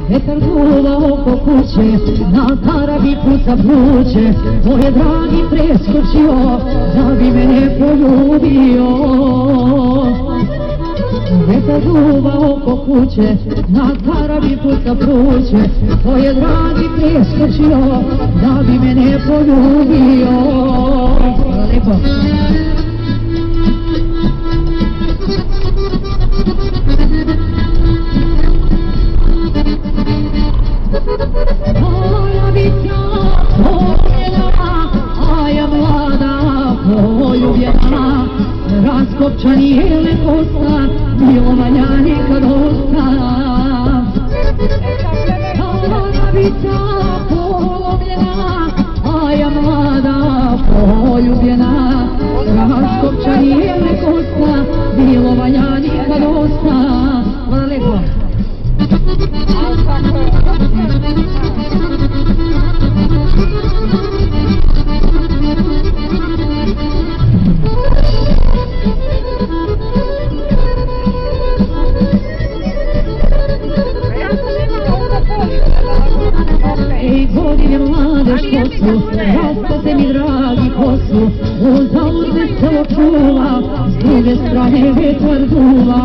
Vetar duva oko kuće, na karabi puca pluće, tvoj je dragi preskočio, da bi mene poljubio. Vetar duva oko kuće, na karabi puca pluće, tvoj je dragi preskočio, da bi mene poljubio. Lepo. Polavica poljena, a ja mlada poljubljena, raskopčani jele kosta, milovanja nikad osta. Polavica poljena, a ja mlada poljubljena, raskopčani jele kosta, milovanja nikad osta. Hvala lepo. Ej, godine mlade što su, rastate mi dragi kosu, uzaludne se očuva, s druge strane vetar duva.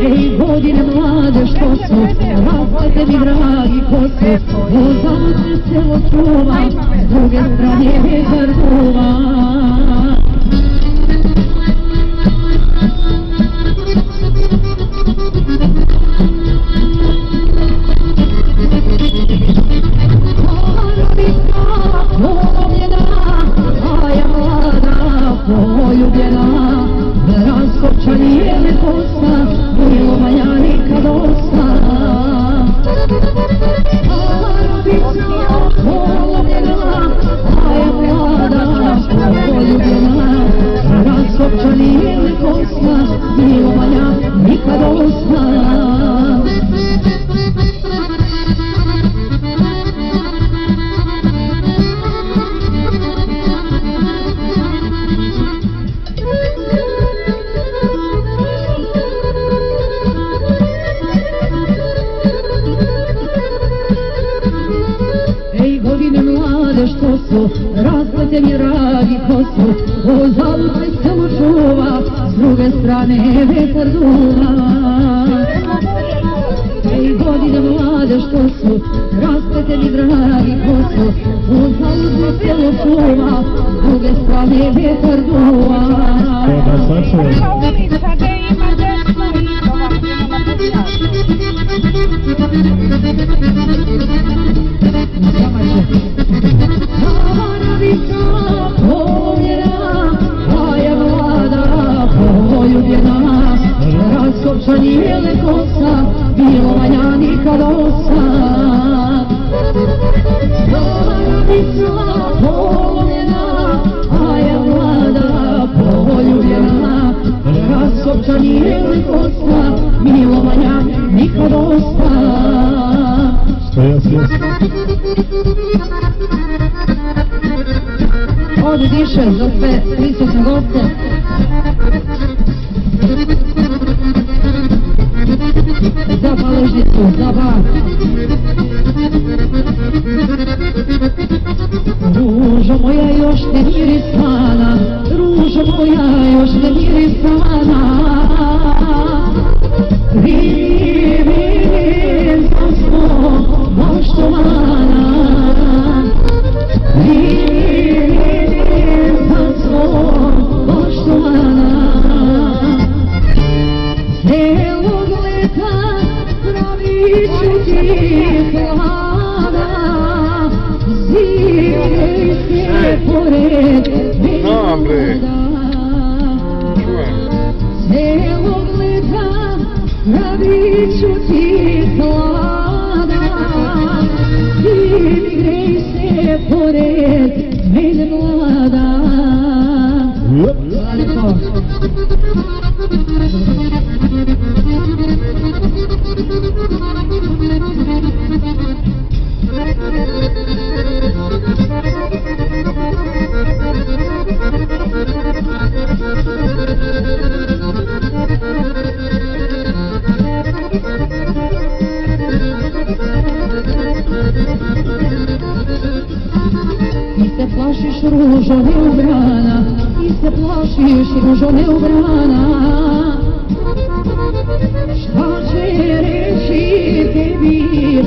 Ej, godine mlade što su, rastate mi dragi kosu, uzaludne se očuva, s druge strane vetar duva. Poljubljena, raskopčani jele kosta, milovanja nikad osta. Polavica poljubljena, a ja mlada poljubljena, raskopčani jele kosta, milovanja nikad osta. Što su, rastate mi dragi kosu, uzaludne se očuva, s druge strane vetar duva. Ej, godine mlade što su, rastate mi dragi kosu, uzaludne se očuva, s druge strane vetar duva. Polavica poljena, a ja mlada poljubljena, raskopčani jele kosa, milovanja nikad osta. Polavica poljena, a ja mlada poljubljena, raskopčani jele kosa, milovanja nikad osta. Ovdje diše za sve prisutne goste. Za paležnicu, za bar. Ružo moja još ne mirisana, ružo moja još ne mirisana, vidim za smo poštovana, vidim za smo poštovana. Celog leta pravit ću ti hlada, zimej se pored mene. Celog leta pravit ću ti hlada, zimej se pored mene mlada. Hvala lepo. plašiš ružo neubrana, ti se plašiš ružo neubrana. Šta će reći tebi